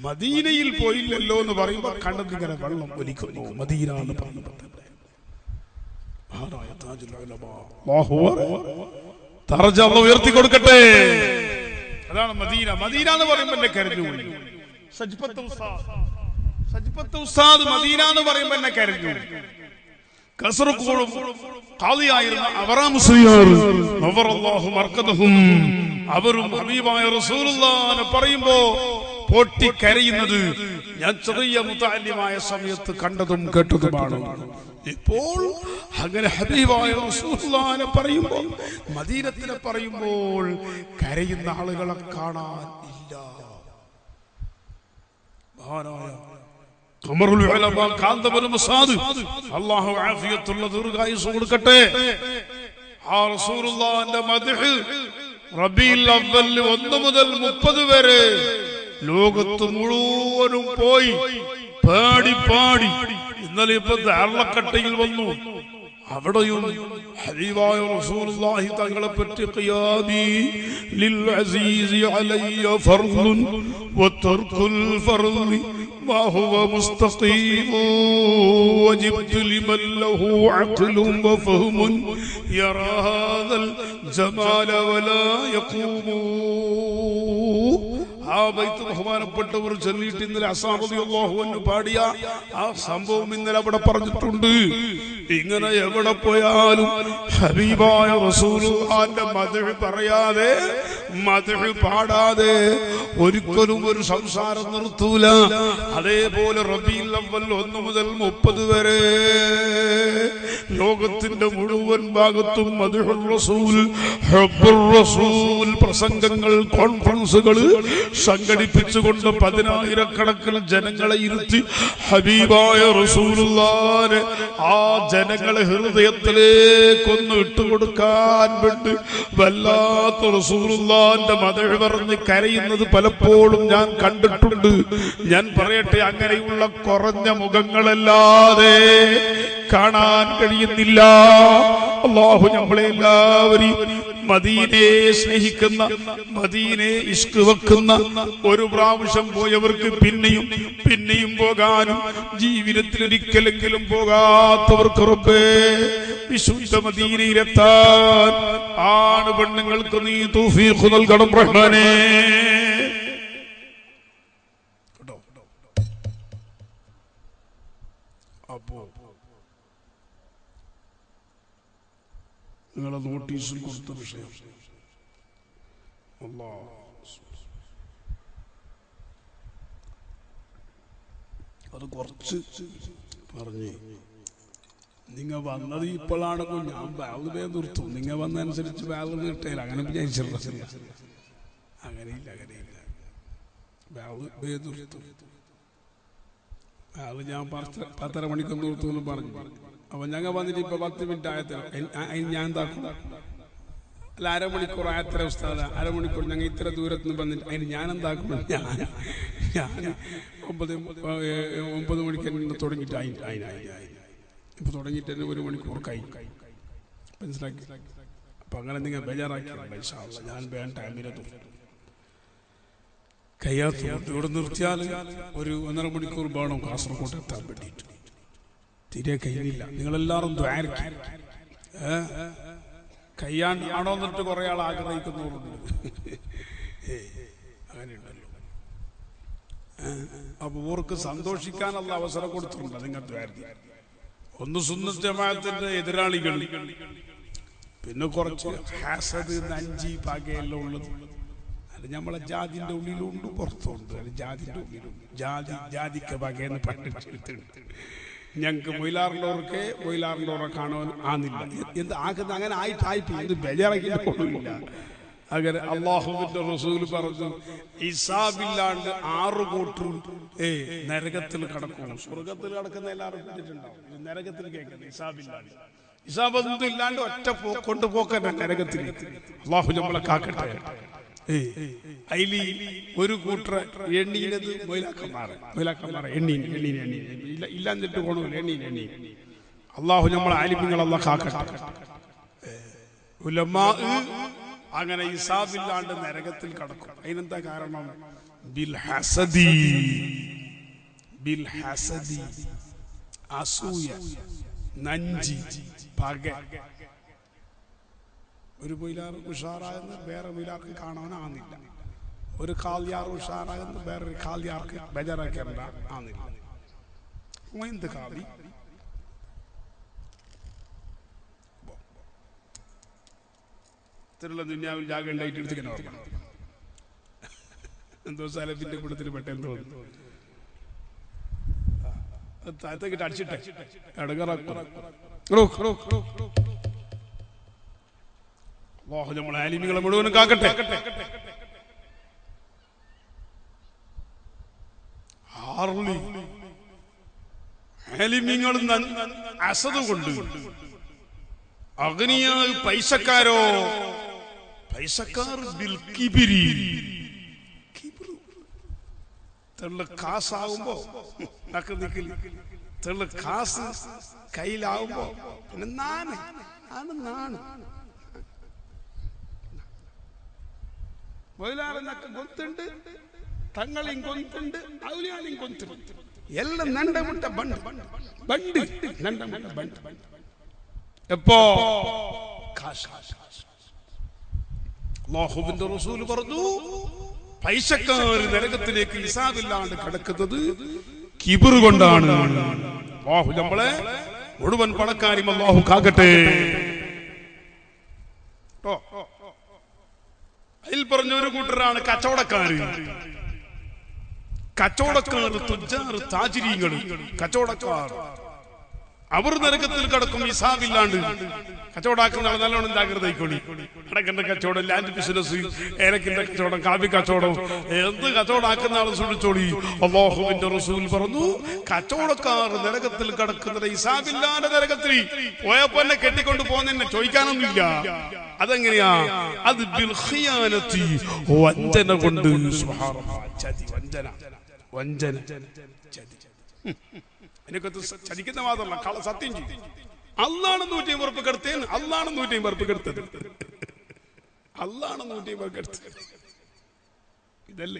മദീനയിൽ പോയില്ലല്ലോ എന്ന് പറയുമ്പോ കണ്ണതിങ്ങനെ വെള്ളം ഒലിക്കുന്നു. മദീന എന്ന് പറയുമ്പോ ഉയർത്തി കൊടുക്കട്ടെ. അതാണ് മദീന. മദീന എന്ന് പറയുമ്പോ എന്നെ കരഞ്ഞു. സജ്പത്ത് ഉസ്താദ് മദീന എന്ന് പറയുമ്പോ എന്നെ കരഞ്ഞു. കാസർഗോഡ് ഖാദിയായിരുന്ന അവറാം മുസ്ലിയാർ നവറല്ലാഹു മർക്കദഹും, അവരും ഹബീബായ റസൂലുള്ളാഹിനെ പറയുമ്പോ പൊട്ടിക്കരയുന്നത് ഞാൻ ചെറിയ മുതഅല്ലിമായ സമയത്ത് കണ്ടതും കേട്ടതുമാണ്. ഇപ്പോൾ അങ്ങനെ ഹബീബായ റസൂലുള്ളാഹിനെ പറയുമ്പോൾ, മദീനത്തിനെ പറയുമ്പോൾ കരയുന്ന ആളുകളെ കാണാൻ ഇല്ല. ഖമറുൽ ഉലമ കാന്തബുൽ മുസാദ് അല്ലാഹു ആഫിയത്തുള്ള ദീർഘായുസ് കൊടുക്കട്ടെ. ആ റസൂലുള്ളാഹിന്റെ മദ്ഹ് റബീഉൽ അവ്വൽ 1 മുതൽ 30 വരെ ലോകത്ത് മുഴുവനും പോയി പാടി പാടി. ഇന്നലെ ഇപ്പൊ ധാർലക്കട്ടയിൽ വന്നു, അവിടെയും ഹബീബായ റസൂലുള്ളാഹി തങ്ങളെ പറ്റി ഖിയാബി ലിൽ അസീസി അലയ്യ ഫർളുൻ വതർകുൽ ഫർളി മാ ഹുവ മുസ്തഖീം വജിബ്തു ലിമൻ ലഹു അഖ്ലുൻ വഫഹ്മുൻ യറാ ഹാദൽ ജമാല വലാ യഖൂമു. ആ ബൈത്ത് ബഹുമാനപ്പെട്ടവർ ചൊല്ലിയിട്ട് ഇന്നലെ അസ്ഹാബ് റളിയല്ലാഹു അൻഹു പാടിയ ആ സംഭവം ഇന്നലെ അവിടെ പറഞ്ഞിട്ടുണ്ട്. ഇങ്ങനെ എവിടെ പോയാലും ഹബീബായ റസൂലുള്ളാഹിന്റെ മദ്ഹ് പറയാതെ, മദ്ഹ് പാടാതെ ഒരിക്കലും ഒരു സംസാരം നിർത്തൂല. അതേപോലെ റബീഉൽ അവ്വൽ 1 മുതൽ 30 വരെ ലോകത്തിന്റെ മുഴുവൻ ഭാഗത്തും മദ്ഹുർ റസൂൽ, ഹബ്ബുർ റസൂൽ പ്രസംഗങ്ങൾ, കോൺഫറൻസുകൾ സംഘടിപ്പിച്ചുകൊണ്ട് 10,000-കണക്കിന് ജനങ്ങളെ ഇരുത്തി ഹബീബായ റസൂലുള്ളാഹിനെ ആ ജനങ്ങളെ ഹൃദയത്തിലേക്കൊന്ന് ഇട്ടുകൊടുക്കാൻ വേണ്ടി വല്ലാത്ത റസൂലുള്ളാഹിന്റെ മദ്ഹ് പറഞ്ഞ് കരയുന്നത് പലപ്പോഴും ഞാൻ കണ്ടിട്ടുണ്ട്. ഞാൻ പറയട്ടെ, അങ്ങനെയുള്ള കുറഞ്ഞ മുഖങ്ങളല്ലാതെ കാണാൻ കഴിയുന്നില്ല. അല്ലാഹു നമ്മളെ എല്ലാവരെയും മദീനയെ സ്നേഹിക്കുന്ന, മദീനയെ ഇഷ്ക് വെക്കുന്ന, ഒരു പ്രാവശ്യം പോയവർക്ക് പിന്നെയും പിന്നെയും പോകാനും, ജീവിതത്തിൽ ഒരിക്കലെങ്കിലും പോകാത്തവർക്ക് റബ്ബേ വിശുദ്ധ മദീനയിലെത്താൻ ആണ് പെണ്ണുങ്ങൾക്ക് നീ തൗഫീഖ് നൽകണം റഹ്മാനേ. അപ്പോ നിങ്ങളെ നോട്ടീസിൽ കൊടുത്ത വിഷയം അത് കുറച്ച് പറഞ്ഞേ. നിങ്ങൾ വന്നത് ഇപ്പോഴാണെങ്കിൽ ഞാൻ ബാഗ് നിർത്തും, നിങ്ങൾ വന്നതനുസരിച്ച് ബാഗ് നിർത്തില്ല, അങ്ങനെ വിചാരിച്ചില്ല. അങ്ങനെയില്ല, അങ്ങനെയില്ല, ബാഗ് നിർത്തും. ബാഗ് ഞാൻ 10:30 മണിക്ക് നിർത്തുമെന്ന് പറഞ്ഞു. അപ്പൊ ഞങ്ങൾ വന്നിട്ട് ഇപ്പൊ 10 മിനിറ്റ് ആയത്ര ഞാൻ എന്താക്കും? അല്ല, അരമണിക്കൂർ ആയത്ര ഉസ്താദ, അരമണിക്കൂർ ഞങ്ങൾ ഇത്ര ദൂരത്ത് നിന്ന് വന്നിട്ട് അതിന് ഞാൻ എന്താക്കും? ഞാൻ 9 മണിക്ക് തുടങ്ങിയിട്ട് ഇപ്പൊ തുടങ്ങിയിട്ട് തന്നെ 1 മണിക്കൂർ മനസ്സിലാക്കി. അപ്പൊ അങ്ങനെ നിങ്ങൾ ബേജാറാക്കി. ഞാൻ വേണ്ട ടൈമിലെ കയ്യാത്ത ഇവിടെ നിർത്തിയാൽ 1.5 മണിക്കൂർ വേണം കാസർഗോഡ് എത്താൻ വേണ്ടിയിട്ട്. തീരെ കഴിയുന്നില്ല. നിങ്ങളെല്ലാവരും ദ്വാരക്കും കയ്യാൻ ആണോ എന്നിട്ട് കുറെ ആൾ ആഗ്രഹിക്കുന്നവരുണ്ട്. അങ്ങനെയുണ്ടല്ലോ. അപ്പൊ ഓർക്ക് സന്തോഷിക്കാനുള്ള അവസരം കൊടുത്തിട്ടുണ്ട്. നിങ്ങൾ ദ്വാരക്കും. ഒന്ന് സുന്നത്ത് ജമാഅത്തിന്റെ എതിരാളികൾ, പിന്നെ കുറച്ച് ഹാസദ്, നഞ്ചി, പകയെല്ലാം ഉള്ളത്. അത് നമ്മളെ ജാതിന്റെ ഉള്ളിലുണ്ട്, പുറത്തുണ്ട്. അത് ജാതിന്റെ ഉള്ളിലുണ്ട്. ജാതിക്ക് പകയെന്ന് പഠിച്ചെടുത്തിട്ടുണ്ട്. ഞങ്ങൾക്ക് മൊയിലാറിൻ്റെ കാണുവാൻ ആന്നില്ല. എന്ത് ആക്കുന്നത് അങ്ങനെ ആയിട്ടായിട്ട് എന്ത് ബേജാറാക്കില്ല കൊള്ളില്ല. അങ്ങനെ അള്ളാഹുവിന്റെ റസൂൽ പറഞ്ഞു, ഹിസാബില്ലാണ്ട് 6 കൂട്ടർ നരകത്തിൽ കടക്കും. സ്വർഗത്തിൽ കിടക്കുന്ന എല്ലാവരും കേട്ടിട്ടുണ്ടാവും, നരകത്തിൽ കേൾക്കുന്നത് ഹിസാബില്ലാണ്ട്. ഹിസാബൊന്നും ഇല്ലാണ്ട് ഒറ്റ കൊണ്ടുപോക്കണ്ട നരകത്തിൽ. അള്ളാഹു നമ്മളെ കാക്കട്ടെ. അതിൽ ഒരു കൂട്ടർ എണ്ണീനത് മൊയിലാക്കന്മാർ എണ്ണീൻ ഇല്ലാന്നിട്ട് കൊണൂല എണ്ണീൻ. അള്ളാഹു നമ്മളെ ആലിമ്യങ്ങൾ അള്ളാഹ് കാക്കട്ടെ. ഉലമാ അങ്ങനെ ഹിസാബില്ലാണ്ട് നരകത്തിൽ കടക്കും. അതിനെന്താ കാരണം? ബിൽ ഹസദി അസൂയ, നഞ്ചി, പക. ഒരു മൊയിലാർ ഉഷാറായെന്ന് വേറെ മൊയിലാർക്ക് കാണാനാകുന്നില്ല. ഒരു കാൽയാർ ഉഷാറായെന്ന് വേറൊരു കാൽയാർക്ക് ബേജാറാക്കേണ്ട ആകുന്നില്ല. എന്ത് കാവി ദുനിയാവിൽ ജാഗ ഉണ്ടായിട്ട് എടുത്തിങ്ങനെ ഓർക്കണം. എന്തോ സലഫിന്റെ കൂട്ടത്തിൽ പെട്ടെന്ന് തോന്നുന്നു. താഴത്തേക്കിട്ട് അടിച്ചിട്ടെ നമ്മളെ ആലിമികളെ മുഴുവനും കാക്കട്ടെ. ആലിമിങ്ങൾ അസദ് കൊണ്ട് അഗ്നിയായ പൈസക്കാർ കാസാവുമ്പോ കാസ് കയ്യിലാവുമ്പോ പിന്നെ നാണ് മൊയിലാളിനൊക്കെ ഗൊത്തുണ്ട്, തങ്ങളെയും ഗൊത്തുണ്ട്, ഔലിയാലെയും ഗൊത്തുണ്ട്. എല്ലാം നണ്ടമുട്ട ബണ്ട് നണ്ടമുട്ട ബണ്ട്. എപ്പോ അല്ലാഹുവിന്റെ റസൂൽ പറഞ്ഞു, പൈസക്കാർ നരകത്തിലേക്ക് ഹിസാബില്ലാണ്ട് കിടക്കുന്നത് കിബർ കൊണ്ടാണ്. അല്ലാഹു നമ്മളെ മുഴുവൻ പണക്കാരും അല്ലാഹു കാക്കട്ടെ. അതിൽ പറഞ്ഞ ഒരു കൂട്ടരാണ് കച്ചവടക്കാർ, തുജാർ, താജിരീങ്ങൾ, കച്ചവടക്കാർ. അവർ നരകത്തിൽ കിടക്കും ഹിസാബില്ലാണ്ട്. കച്ചവടാക്കുന്ന ആൾ നല്ലോണം ജാഗ്രത ആയിക്കോളി. അടക്കന്റെ കച്ചവടം, ലാൻഡ് ബിസിനസ്, ഏലക്കിന്റെ കച്ചവടം, കാവ്യ കച്ചവടം, എന്ത് കച്ചവടാക്കുന്ന ആൾ സൂക്ഷിച്ചോളി. അല്ലാഹുവിന്റെ റസൂൽ പറഞ്ഞു, കച്ചവടക്കാർ നരകത്തിൽ കിടക്കുന്നത് ഹിസാബില്ലാണ്ട് നരകത്തിൽ പോയപ്പോ എന്നെ കെട്ടിക്കൊണ്ട് പോകുന്ന ചോദിക്കാനൊന്നുമില്ല. അതെങ്ങനെയാ? അത് ബിൽ ഖിയാനത്തി, വഞ്ചന കൊണ്ട്. സുബ്ഹാനല്ലാഹ്, ചതി, വഞ്ചന ചതി. എനിക്കത് ചതിക്കുന്ന മാത്രമല്ല, കള സത്യം ചെയ്യും. അള്ളാണ് 150 ഉറുപ്പിക കെടുത്തേന്ന്. അള്ളാണ് 150 ഉറുപ്പിക കെടുത്തത്. അള്ളാണ് 150 കെടുത്തത്. ഇതല്ല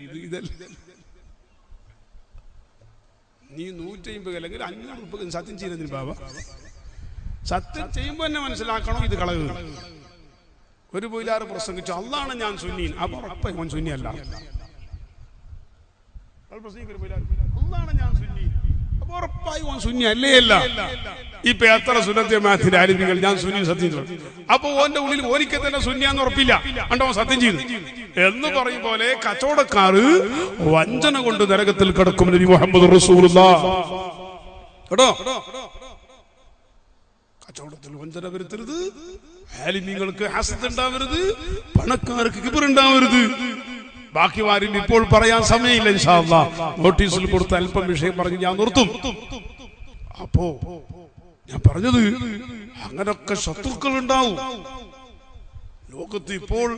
നീ 150 അല്ലെങ്കിൽ 500 ഉറുപ്പിക സത്യം ചെയ്യുന്നതിന് ബാബ, സത്യം ചെയ്യുമ്പോ തന്നെ മനസ്സിലാക്കണം ഇത് കളയുന്നു. ഒരു മൊയിലാർ പ്രസംഗിച്ചു, അള്ളാണ് ഞാൻ സുന്നീൻ. അപ്പൊ ഉറപ്പായി ഓൻ സുന്നിയല്ല. അള്ളാണ് ഞാൻ സുന്നീൻ, അപ്പൊ ഉറപ്പായി ഓൻ സുന്നി അല്ലേ അല്ല. ഇപ്പൊ എത്ര സുന്നത്തെ ആലിമികൾ ഞാൻ സുന്നി സത്യം ചെയ്തു. അപ്പൊ ഓന്റെ ഉള്ളിൽ ഓനിക്ക് തന്നെ സുന്നിയാന്ന് ഉറപ്പില്ല, അണ്ടോ സത്യം ചെയ്തു എന്ന് പറയും പോലെ കച്ചവടക്കാര് വഞ്ചന കൊണ്ട് നരകത്തിൽ കിടക്കും. നബി മുഹമ്മദ് റസൂലുള്ളാഹ് കേട്ടോ, കച്ചവടത്തിൽ വഞ്ചന വരുത്തരുത്, ആലിമീങ്ങൾക്ക് ഹസദ് ഉണ്ടാവരുത്, പണക്കാർക്ക് കിബർ ഉണ്ടാവരുത്. ബാക്കി വാരിൽ ഇപ്പോൾ പറയാൻ സമയമില്ല. ഇൻഷാ അല്ലാഹ് നോട്ടീസിൽ കൊടുത്ത അല്പം വിഷയം പറഞ്ഞ് ഞാൻ നിർത്തും. അപ്പോ ഞാൻ പറഞ്ഞത്, അങ്ങനൊക്കെ ശത്രുക്കൾ ഉണ്ടാവും ലോകത്ത്. ഇപ്പോൾ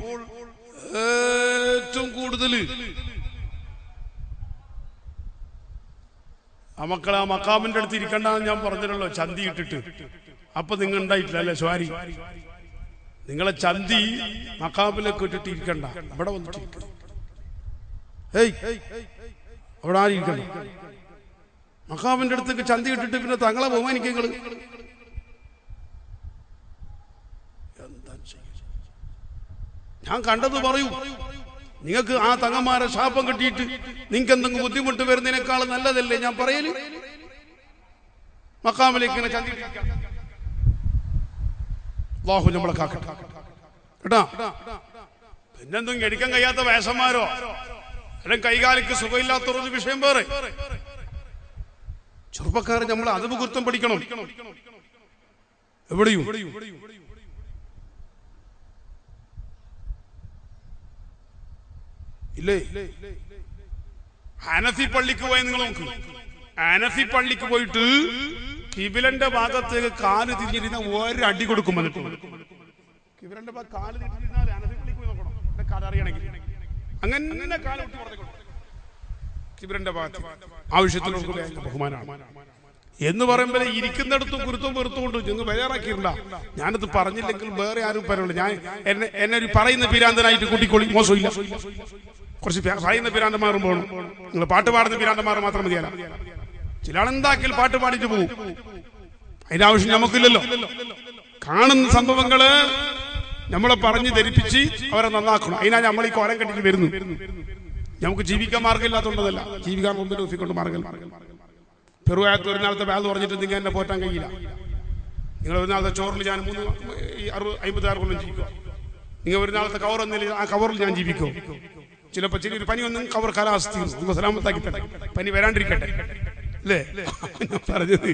ഏറ്റവും കൂടുതൽ ആ മക്കളെ ആ മക്കാമിന്റെ അടുത്ത് ഇരിക്കണ്ടെന്ന് ഞാൻ പറഞ്ഞല്ലോ, ചന്തി ഇട്ടിട്ട്. അപ്പൊ നിങ്ങൾ ഉണ്ടായിട്ടില്ല അല്ലെ സ്വാരി? നിങ്ങളെ ചന്തി മക്കാമിലൊക്കെ ഇട്ടിട്ട് ഇരിക്കണ്ട, ഇവിടെ വന്നിട്ട് ഇരിക്കണം. അവിടെ ആരും ഇരിക്കണ്ട. മക്കാമിന്റെ അടുത്തേക്ക് ചന്തി ഇട്ടിട്ട് പിന്നെ തങ്ങളെ ബഹുമാനിക്കങ്ങള് എന്താ ചെയ്യ? ഞാൻ കണ്ടത് പറയൂ. നിങ്ങൾക്ക് ആ തങ്ങന്മാരെ ശാപം കിട്ടിയിട്ട് നിങ്ങൾക്ക് എന്തെങ്കിലും ബുദ്ധിമുട്ട് വരുന്നതിനേക്കാൾ നല്ലതല്ലേ ഞാൻ പറയല്? മക്കാമിലേക്ക് ഇങ്ങനെ ചന്തി അല്ലാഹു നമ്മളെ കാക്കട്ടെ കേട്ടാ. പിന്നെന്തെങ്കിലും എടുക്കാൻ കഴിയാത്ത വേഷന്മാരോ അല്ലെങ്കിൽ കൈകാലിക്ക് സുഖമില്ലാത്തവരൊരു വിഷയം വേറെ. ചെറുപ്പക്കാർ നമ്മൾ അതവ് കുറ്റം പഠിക്കണം. എവിടെയും ഇല്ലേ? ഹനഫി പള്ളിക്ക് പോയി നിങ്ങൾ നോക്ക്. ഹനഫി പള്ളിക്ക് പോയിട്ട് കിബിലന്റെ ഭാഗത്തേക്ക് കാല് തിരിഞ്ഞിരുന്ന ഒരടി കൊടുക്കും. കിബിലന്റെ കാല് തിരിഞ്ഞിരുന്നാൽ ഹനഫി പള്ളിക്ക് പോയി നോക്കണം, കാല് അറിയണമെങ്കിൽ. അങ്ങനെ കാല് വിട്ട് കൊടുക്കും കിബിലന്റെ ഭാഗത്ത്. ആവശ്യത്തിനൊക്കെ ബഹുമാനമാണ് എന്ന് പറയുമ്പോൾ ഇരിക്കുന്നിടത്തും കുരുത്തും വെറുത്തുകൊണ്ട് ഞങ്ങൾ ബേജാറാക്കിയില്ല. ഞാനത് പറഞ്ഞില്ലെങ്കിൽ വേറെ ആരും പറയുള്ളൂ. ഞാൻ എന്നെ ഒരു പറയുന്ന പിരാന്തനായിട്ട് കൂട്ടിക്കൊള്ളി, മോശമില്ല. കുറച്ച് പറയുന്ന പിരാന്തന്മാരും പോകണം. നിങ്ങൾ പാട്ട് പാടുന്ന പിരാന്തന്മാർ മാത്രം മതിയല്ല. ചില ആളെന്താക്കിയാൽ പാട്ട് പാടിയിട്ട് പോകും. അതിന്റെ ആവശ്യം നമുക്കില്ലല്ലോ. കാണുന്ന സംഭവങ്ങള് നമ്മളെ പറഞ്ഞ് ധരിപ്പിച്ച് അവരെ നന്നാക്കണം. അതിനാ നമ്മൾ ഈ കോലം കെട്ടിട്ട് വരുന്നു. നമുക്ക് ജീവിക്കാൻ മാർഗമില്ലാത്തതുകൊണ്ടതല്ല, ജീവിക്കാൻ മുമ്പിൽ ഒഫിക്കൊണ്ട് മാർഗം. പെറുവായത്ത് ഒരു നാളത്തെ ബാഗ് പറഞ്ഞിട്ട് നിങ്ങൾ എന്നെ പോറ്റാൻ കഴിയില്ല. നിങ്ങൾ ഒരു നാളത്തെ ചോറിൽ ഞാൻ 56 കൊല്ലം ജീവിക്കുക. നിങ്ങൾ ഒരു നാളത്തെ കവർ ഒന്നില്ല, ആ കവറിൽ ഞാൻ ജീവിക്കും. ചിലപ്പോൾ ചെറിയൊരു പനി ഒന്നും കവർ കാലാവസ്ഥ സലാമത്താക്കി തരാം. പനി വരാണ്ടിരിക്കട്ടെ അല്ലേ പറഞ്ഞത്.